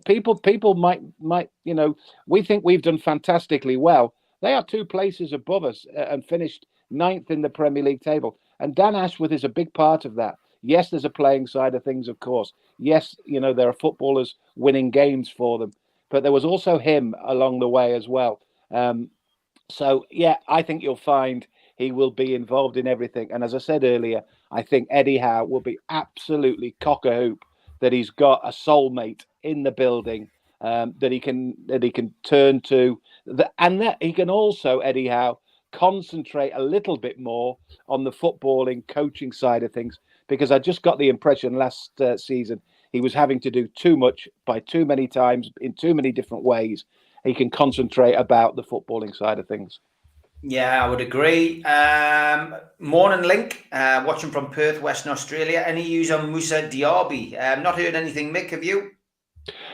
people might, we think we've done fantastically well. They are 2 places above us and finished 9th in the Premier League table. And Dan Ashworth is a big part of that. Yes, there's a playing side of things, of course. Yes, there are footballers winning games for them. But there was also him along the way as well. So, yeah, I think you'll find he will be involved in everything. And as I said earlier, I think Eddie Howe will be absolutely cock-a-hoop that he's got a soulmate in the building that he can turn to, and that he can also, Eddie Howe, concentrate a little bit more on the footballing coaching side of things, because I just got the impression last season he was having to do too much by too many times in too many different ways. He can concentrate about the footballing side of things. Yeah, I would agree. Morning Link, watching from Perth, Western Australia. Any news on Musa Diaby? Not heard anything, Mick, have you?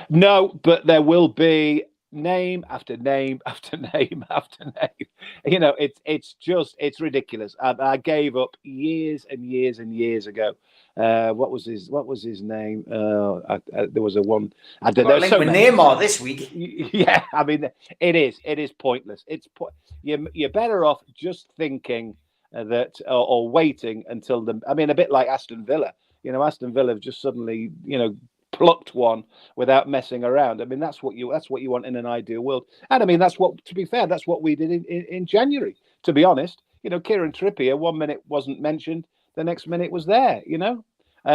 No, but there will be name after name after name after name. It's ridiculous. I gave up years and years and years ago. What was his name? There was a one. I don't know. Link with Neymar this week. Yeah, I mean, it is pointless. You're better off just thinking that or waiting until a bit like Aston Villa. Aston Villa have just suddenly plucked one without messing around. I mean, that's what you want in an ideal world. And I mean, that's what we did in January. To be honest, Kieran Trippier 1 minute wasn't mentioned, the next minute was there.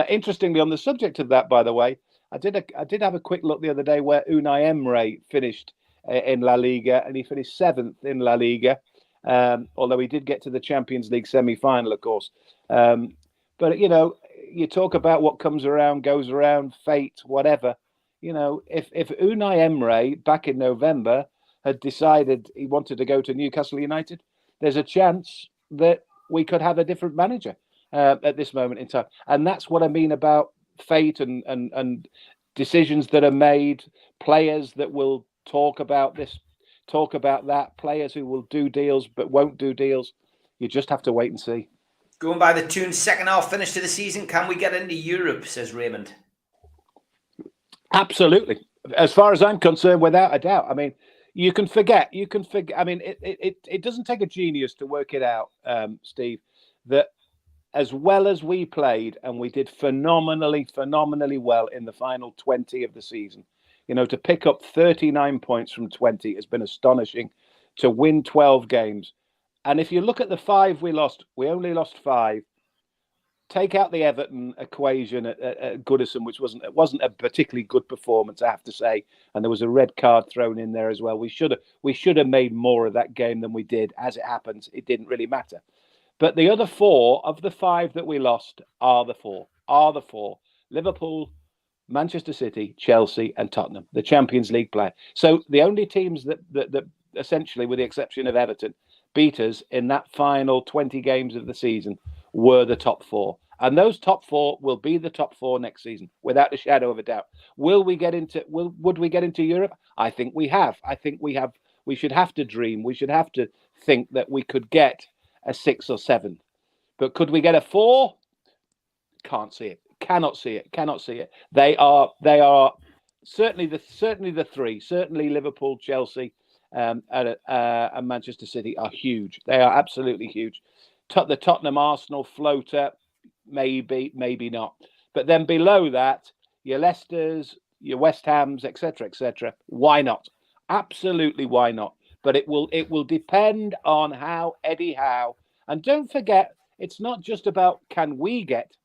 Interestingly, on the subject of that, by the way, I did have a quick look the other day where Unai Emery finished in La Liga, and he finished 7th in La Liga. Although he did get to the Champions League semi-final, of course. But, you know, you talk about what comes around, goes around, fate, whatever. You know, if Unai Emery back in November had decided he wanted to go to Newcastle United, there's a chance that we could have a different manager at this moment in time. And that's what I mean about fate and decisions that are made, players that will talk about this, talk about that, players who will do deals but won't do deals. You just have to wait and see. Going by the Toon's second half finish to the season, can we get into Europe, says Raymond? Absolutely. As far as I'm concerned, without a doubt. I mean, you can forget. I mean, it doesn't take a genius to work it out, Steve, that as well as we played, and we did phenomenally well in the final 20 of the season, you know, to pick up 39 points from 20 has been astonishing, to win 12 games. And if you look at the 5 we lost, we only lost 5. Take out the Everton equation at Goodison, which wasn't a particularly good performance, I have to say, and there was a red card thrown in there as well. We should have made more of that game than we did. As it happens, it didn't really matter. But the other 4 of the 5 that we lost are the four: Liverpool, Manchester City, Chelsea, and Tottenham, the Champions League player. So the only teams that essentially, with the exception of Everton, beat us in that final 20 games of the season were the top 4. And those top 4 will be the top 4 next season, without a shadow of a doubt. Would we get into Europe? I think we have. We should have to dream. We should have to think that we could get a 6 or 7. But could we get a 4? Can't see it. Cannot see it. They are certainly the 3. Certainly Liverpool, Chelsea, and Manchester City are huge. They are absolutely huge. The Tottenham Arsenal floater, maybe not. But then below that, your Leicesters, your West Hams, etc. Why not? Absolutely, why not? But it will depend on how Eddie Howe. And don't forget, it's not just about can we get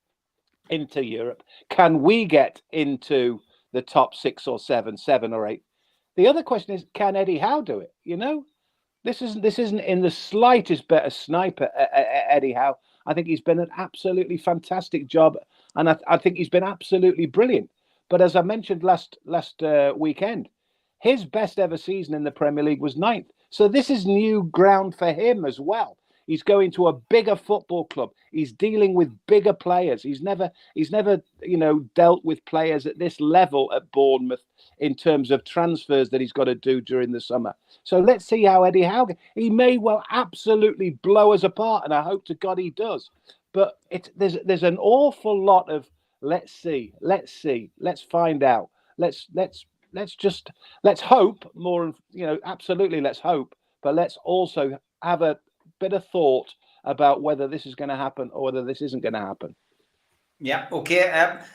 into Europe, can we get into the top 6 or 7 or 8. The other question is, can Eddie Howe do it? You know, this isn't in the slightest bit a sniper at Eddie Howe. I think he's been an absolutely fantastic job, and I think he's been absolutely brilliant. But as I mentioned last weekend, his best ever season in the Premier League was 9th. So this is new ground for him as well. He's going to a bigger football club. He's dealing with bigger players. He's never, dealt with players at this level at Bournemouth in terms of transfers that he's got to do during the summer. So let's see how Eddie Howe. He may well absolutely blow us apart, and I hope to God he does. But there's an awful lot of let's see, let's find out, let's hope more. Absolutely, let's hope, but let's also have a bit of thought about whether this is going to happen or whether this isn't going to happen. Yeah, okay.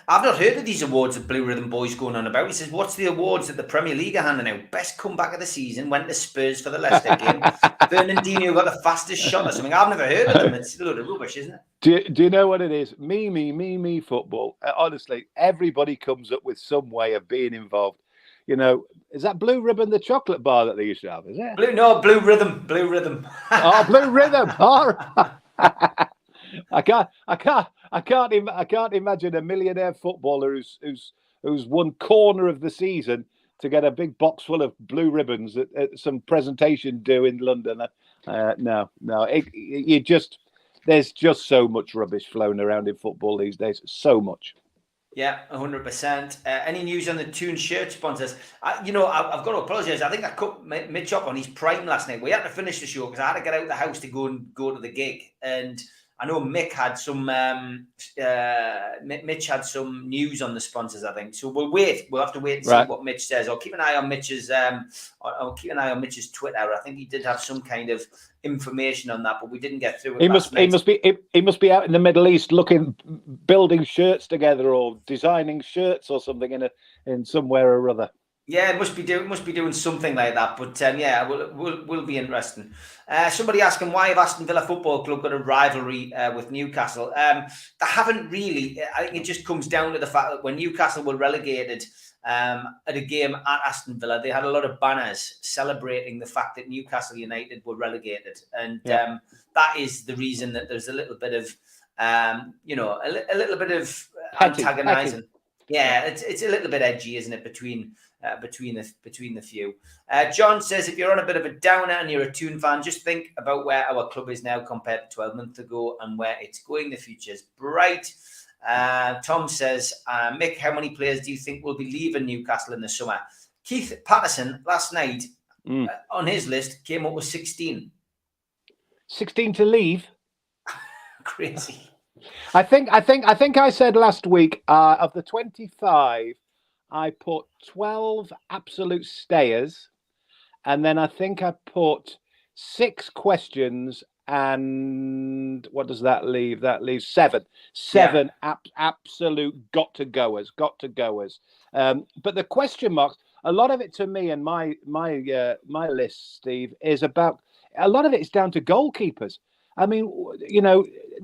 I've not heard of these awards that Blue Rhythm Boy's going on about. He says, what's the awards that the Premier League are handing out? Best comeback of the season, went to Spurs for the Leicester game. Fernandinho got the fastest shot or something. I've never heard of them. It's a load of rubbish, isn't it? Do you know what it is? Me football. Honestly, everybody comes up with some way of being involved. You know, is that Blue Ribbon, the chocolate bar that they used to have? Is it? Blue Rhythm. Oh, Blue Rhythm. All right. I can't imagine a millionaire footballer who's won corner of the season to get a big box full of blue ribbons at some presentation due in London. No. There's just so much rubbish flown around in football these days. So much. Yeah, 100%. Any news on the Toon shirt sponsors? I've got to apologise. I think I cut Mitch up on his prime last night. We had to finish the show because I had to get out of the house to go to the gig. And I know Mick had some. Mitch had some news on the sponsors, I think. So we'll wait. We'll have to wait and see what Mitch says. I'll keep an eye on Mitch's. I'll keep an eye on Mitch's Twitter. I think he did have some kind of information on that, but we didn't get through it. He must be out in the Middle East building shirts together or designing shirts or something in somewhere or other. Yeah, it must be doing something like that. But will be interesting. Somebody asking, why have Aston Villa Football Club got a rivalry with Newcastle? They haven't really. I think it just comes down to the fact that when Newcastle were relegated, at a game at Aston Villa. They had a lot of banners celebrating the fact that Newcastle United were relegated. And that is the reason that there's a little bit of, a little bit of antagonising. Yeah, it's a little bit edgy, isn't it, between the few. John says, if you're on a bit of a downer and you're a Toon fan, just think about where our club is now compared to 12 months ago and where it's going. The future's bright. Tom says, Mick, how many players do you think will be leaving Newcastle in the summer? Keith Patterson last night on his list came up with 16. 16 to leave? Crazy. I think I said last week of the 25, I put 12 absolute stayers, and then I think I put 6 questions, and what does that leave? That leaves 7. 7 absolute got to goers. But the question marks, a lot of it to me and my list, Steve, is about, a lot of it is down to goalkeepers. I mean,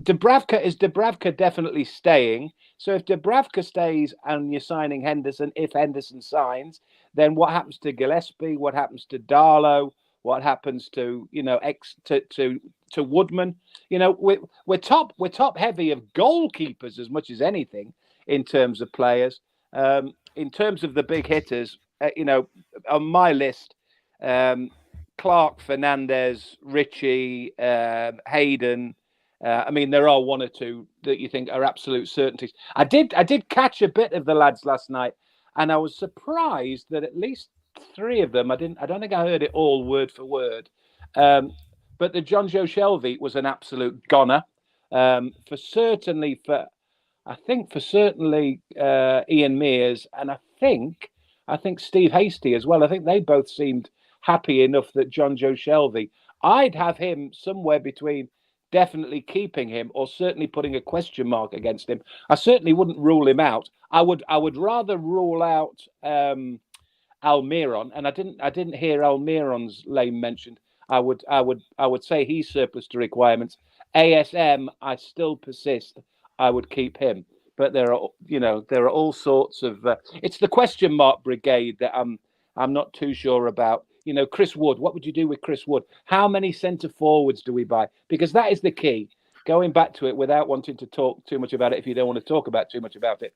Dubravka definitely staying. So if Dubravka stays and you're signing Henderson, if Henderson signs, then what happens to Gillespie? What happens to Darlow? What happens to to Woodman? We're top heavy of goalkeepers as much as anything in terms of players. In terms of the big hitters, on my list, Clark, Fernandez, Ritchie, Hayden. I mean, there are 1 or 2 that you think are absolute certainties. I did catch a bit of the lads last night, and I was surprised that at least 3 of them, I don't think I heard it all word for word. But the John Joe Shelvey was an absolute goner. For certainly Ian Mears, and I think Steve Hasty as well. I think they both seemed happy enough that John Joe Shelvey, I'd have him somewhere between definitely keeping him or certainly putting a question mark against him. I certainly wouldn't rule him out. I would rather rule out Almiron, and I didn't hear Almiron's name mentioned. I would say he's surplus to requirements. ASM, I still persist. I would keep him, but there are all sorts of. It's the question mark brigade that I'm not too sure about. Chris Wood, what would you do with Chris Wood? How many centre forwards do we buy? Because that is the key. Going back to it without wanting to talk too much about it, if you don't want to talk about too much about it.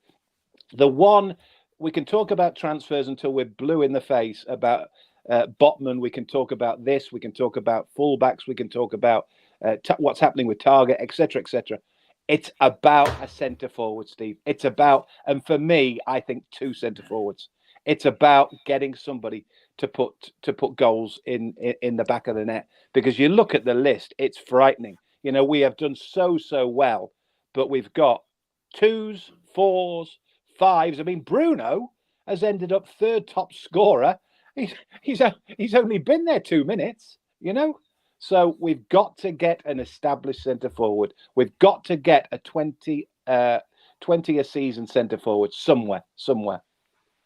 The one, we can talk about transfers until we're blue in the face about Botman. We can talk about this. We can talk about fullbacks. We can talk about what's happening with Target, etc., etc. It's about a centre forward, Steve. It's about, and for me, I think 2 centre forwards. It's about getting somebody to put goals in the back of the net, because you look at the list, it's frightening. We have done so well, but we've got 2s, 4s, 5s. I mean, Bruno has ended up 3rd top scorer. He's only been there 2 minutes. So we've got to get an established centre forward. We've got to get a 20 a season centre forward somewhere.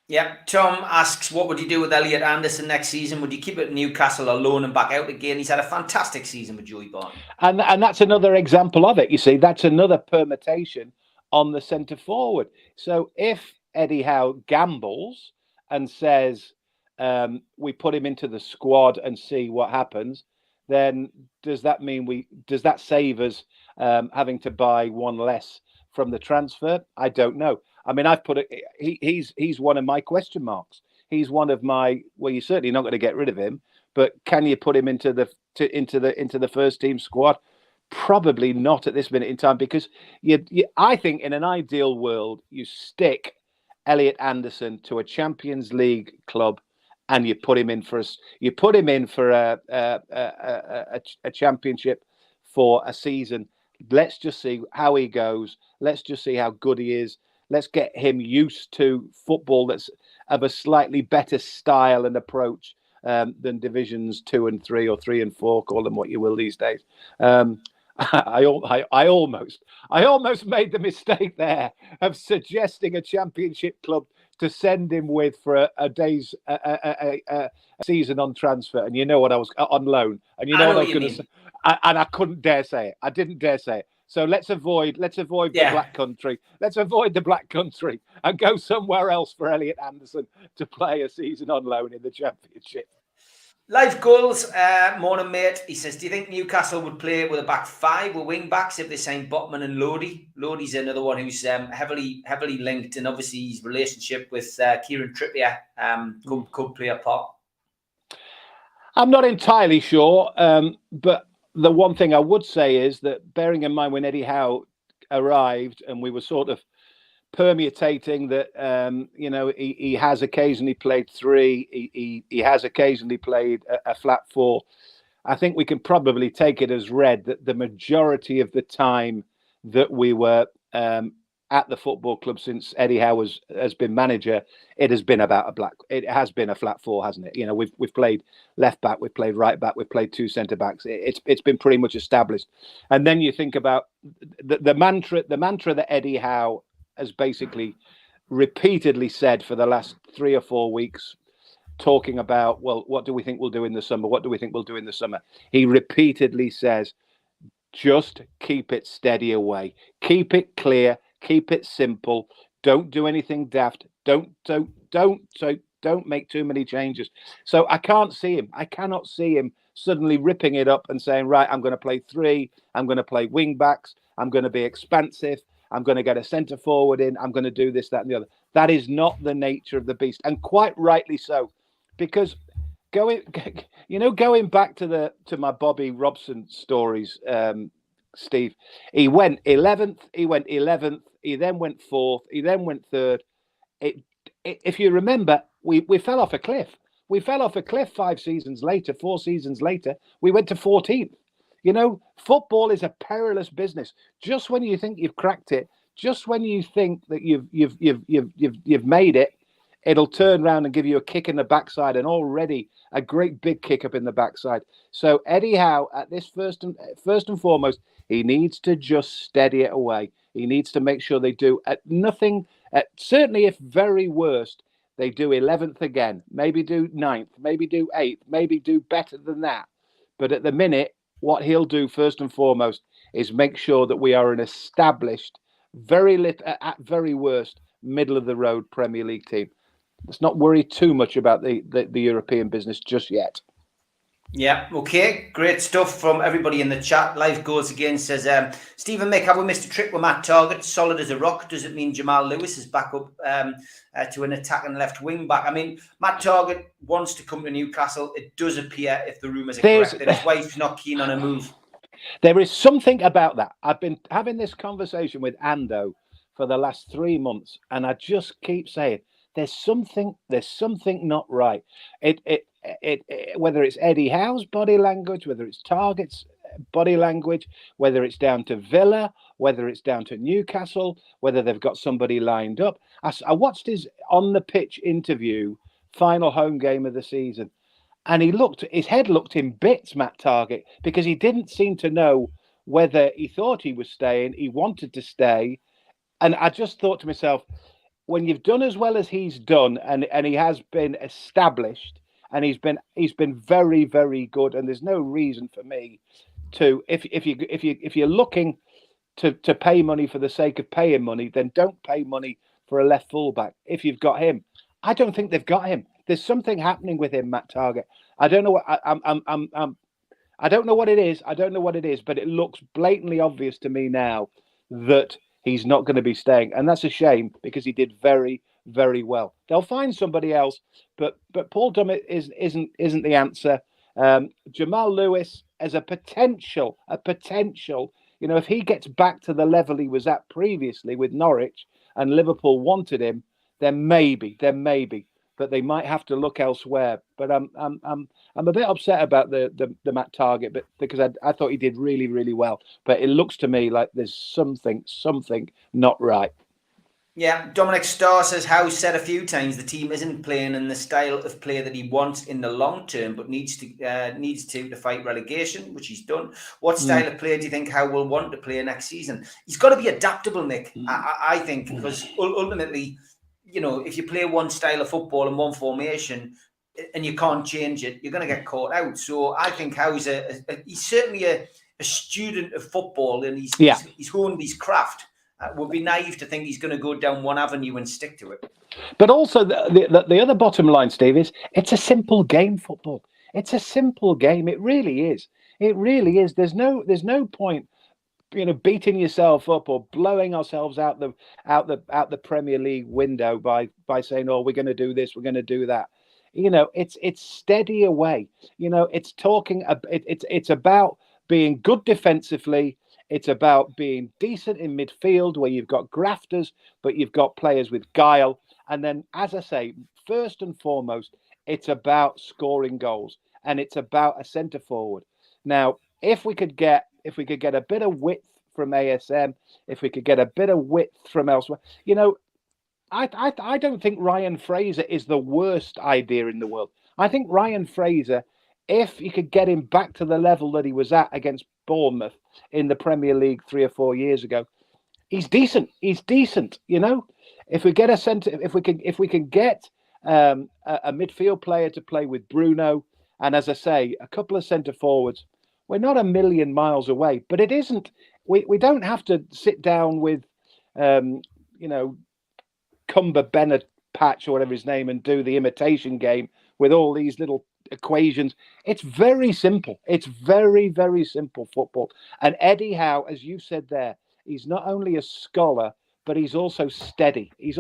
Yeah, Tom asks, what would you do with Elliot Anderson next season? Would you keep it at Newcastle or loan him back out again? He's had a fantastic season with Joey Barton. And that's another example of it. You see, that's another permutation on the centre forward. So if Eddie Howe gambles and says we put him into the squad and see what happens, then does that save us having to buy 1 less from the transfer? I don't know. I mean, I've put it. He's one of my question marks. He's one of my. Well, you're certainly not going to get rid of him, but can you put him into the first team squad? Probably not at this minute in time, because I think in an ideal world you stick Elliot Anderson to a Champions League club, and you put him in for a championship for a season. Let's just see how he goes. Let's just see how good he is. Let's get him used to football that's of a slightly better style and approach than Divisions 2 and 3 or 3 and 4, call them what you will these days. I almost made the mistake there of suggesting a championship club to send him with for a season on transfer, and you know what I was on loan, and you know what I was going to say, and I couldn't dare say it. I didn't dare say it. So let's avoid the Yeah. Black Country. Let's avoid the Black Country and go somewhere else for Elliot Anderson to play a season on loan in the Championship. Live goals, morning mate. He says, do you think Newcastle would play with a back five with wing backs if they signed Botman and Lodi? Lodi's another one who's heavily linked, and obviously his relationship with Kieran Trippier could play a part. I'm not entirely sure, but the one thing I would say is that, bearing in mind when Eddie Howe arrived and we were sort of permutating that, he has occasionally played three, he has occasionally played a flat four. I think we can probably take it as read that the majority of the time that we were at the football club since Eddie Howe has been manager, it has been it has been a flat four, hasn't it? We've played left back, we've played right back, we've played two centre backs. It's been pretty much established. And then you think about the mantra that Eddie Howe has basically repeatedly said for the last 3 or 4 weeks, talking about, well, what do we think we'll do in the summer? What do we think we'll do in the summer? He repeatedly says, just keep it steady away, keep it clear, keep it simple. Don't do anything daft. Don't make too many changes. So I cannot see him suddenly ripping it up and saying, right, I'm going to play three. I'm going to play wing backs. I'm going to be expansive. I'm going to get a centre forward in. I'm going to do this, that, and the other. That is not the nature of the beast, and quite rightly so, because going back to my Bobby Robson stories, Steve, he went 11th. He then went 4th. He then went 3rd. If you remember, we fell off a cliff. We fell off a cliff 4 seasons later. We went to 14th. Football is a perilous business. Just when you think you've cracked it, just when you think that you've made it, it'll turn around and give you a kick in the backside, and already a great big kick up in the backside. So Eddie Howe, at this first and foremost, he needs to just steady it away. He needs to make sure they do nothing. Certainly, if very worst, they do 11th again, maybe do 9th, maybe do 8th, maybe do better than that. But at the minute, what he'll do first and foremost is make sure that we are an established, at very worst, middle of the road Premier League team. Let's not worry too much about the European business just yet. Yeah, okay. Great stuff from everybody in the chat. Live Goals again says, Stephen Mick, have we missed a trick with Matt Targett? Solid as a rock. Does it mean Jamal Lewis is back up to an attacking left wing back? I mean, Matt Targett wants to come to Newcastle. It does appear, if the rumours are correct, that his wife's not keen on a move. There is something about that. I've been having this conversation with Ando for the last 3 months, and I just keep saying, there's something not right. Whether it's Eddie Howe's body language, whether it's Targett's body language, whether it's down to Villa, whether it's down to Newcastle, whether they've got somebody lined up. I watched his on the pitch interview, final home game of the season, and his head looked in bits, Matt Targett, because he didn't seem to know whether he thought he was staying, he wanted to stay. And I just thought to myself, when you've done as well as he's done, and he has been established, and he's been very, very good, and there's no reason for me to, if you're looking to pay money for the sake of paying money, then don't pay money for a left fullback. If you've got him, I don't think they've got him. There's something happening with him, Matt Targett. I don't know what I don't know what it is. I don't know what it is, but it looks blatantly obvious to me now that he's not going to be staying, and that's a shame because he did very, very well. They'll find somebody else, but Paul Dummett isn't the answer. Jamal Lewis as a potential. If he gets back to the level he was at previously with Norwich, and Liverpool wanted him, then maybe. But they might have to look elsewhere. But I'm a bit upset about the Matt Targett, but because I thought he did really, really well. But it looks to me like there's something not right. Yeah, Dominic Starr says, Howe said a few times the team isn't playing in the style of play that he wants in the long term, but needs to fight relegation, which he's done. What style of play do you think Howe will want to play next season? He's got to be adaptable, Nick. I think, because ultimately, if you play one style of football and one formation and you can't change it, you're going to get caught out. So I think Howe's he's certainly a a student of football and Yeah. he's honed his craft. Would be naive to think he's going to go down one avenue and stick to it. But also the other bottom line, Steve, is it's a simple game, football. It's a simple game. It really is. It really is. There's no point, beating yourself up or blowing ourselves out the Premier League window by saying, "Oh, we're going to do this, we're going to do that." It's steady away. It's talking. It's about being good defensively. It's about being decent in midfield, where you've got grafters, but you've got players with guile. And then, as I say, first and foremost, it's about scoring goals, and it's about a centre forward. Now, if we could get a bit of width from ASM, if we could get a bit of width from elsewhere, I don't think Ryan Fraser is the worst idea in the world. I think Ryan Fraser, if you could get him back to the level that he was at against Bournemouth in the Premier League 3 or 4 years ago, he's decent. He's decent. If we get a centre, if we can get a midfield player to play with Bruno, and as I say, a couple of centre forwards, we're not a million miles away. But it isn't. We don't have to sit down with, Cumber Bennett Patch or whatever his name and do the imitation game with all these little equations. It's very simple. It's very, very simple football. And Eddie Howe, as you said there, he's not only a scholar, but he's also steady. He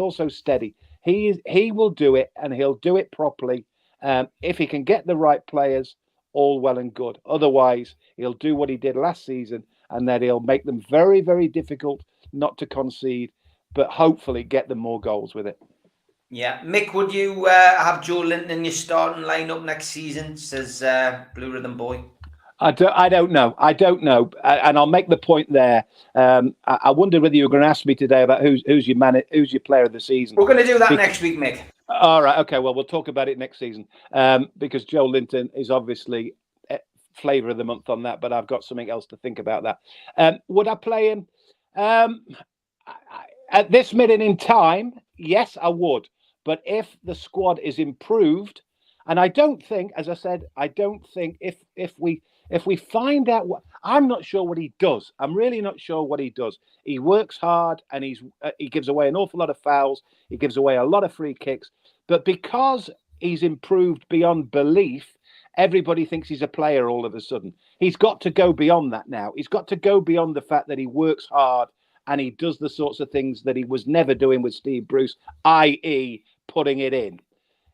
will do it, and he'll do it properly. If he can get the right players, all well and good. Otherwise, he'll do what he did last season, and then he'll make them very, very difficult not to concede, but hopefully get them more goals with it. Yeah. Mick, would you have Joe Linton in your starting lineup next season, says Blue Rhythm Boy? I don't know. And I'll make the point there. I wonder whether you were going to ask me today about who's your player of the season. We're going to do that next week, Mick. All right. Okay. Well, we'll talk about it next season because Joe Linton is obviously flavour of the month on that, but I've got something else to think about that. Would I play him? At this minute in time, yes, I would. But if the squad is improved, and I don't think, as I said, if we find out what, I'm not sure what he does. I'm really not sure what he does. He works hard, and he gives away an awful lot of fouls. He gives away a lot of free kicks. But because he's improved beyond belief, everybody thinks he's a player all of a sudden. He's got to go beyond that now. He's got to go beyond the fact that he works hard and he does the sorts of things that he was never doing with Steve Bruce, i.e. putting it in.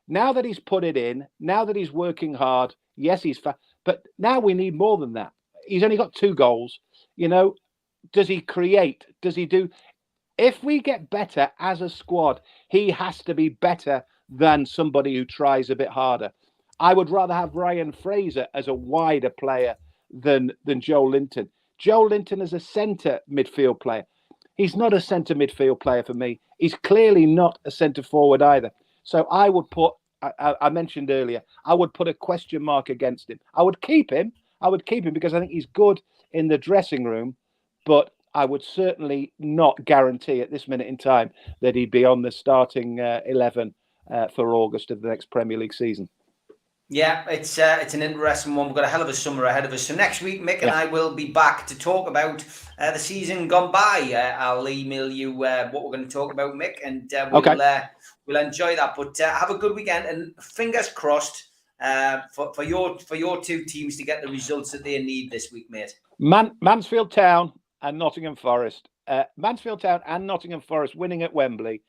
Now that he's put it in, now that he's working hard, yes, he's but now we need more than that. He's only got 2 goals. Does he create? Does he do? If we get better as a squad, he has to be better than somebody who tries a bit harder. I would rather have Ryan Fraser as a wider player than Joe Linton. Joe Linton is a centre midfield player. He's not a centre midfield player for me. He's clearly not a centre forward either. So I would put, I mentioned earlier, I would put a question mark against him. I would keep him because I think he's good in the dressing room, but I would certainly not guarantee at this minute in time that he'd be on the starting 11 for August of the next Premier League season. Yeah, it's an interesting one. We've got a hell of a summer ahead of us. So next week, Mick and I will be back to talk about the season gone by. I'll email you what we're going to talk about, Mick, and we'll enjoy that. But have a good weekend, and fingers crossed for your 2 teams to get the results that they need this week, mate. Mansfield Town and Nottingham Forest. Mansfield Town and Nottingham Forest winning at Wembley,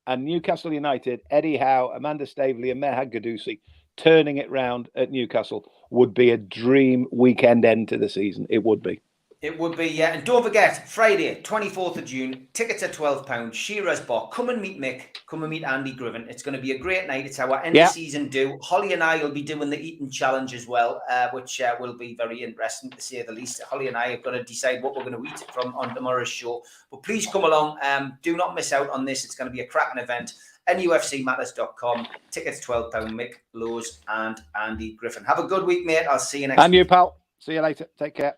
and Newcastle United, Eddie Howe, Amanda Staveley, and Meher Gadusi turning it round at Newcastle would be a dream weekend end to the season. It would be. It would be, yeah. And don't forget, Friday, 24th of June, tickets are £12. Shearer's Bar. Come and meet Mick. Come and meet Andy Griffin. It's going to be a great night. It's our end of season do. Holly and I will be doing the eating challenge as well, which will be very interesting to say the least. Holly and I have got to decide what we're going to eat on tomorrow's show. But please come along. Do not miss out on this. It's going to be a cracking event. NUFCmatters.com. Tickets £12. Mick, Lowe's and Andy Griffin. Have a good week, mate. I'll see you next week. And you, pal. See you later. Take care.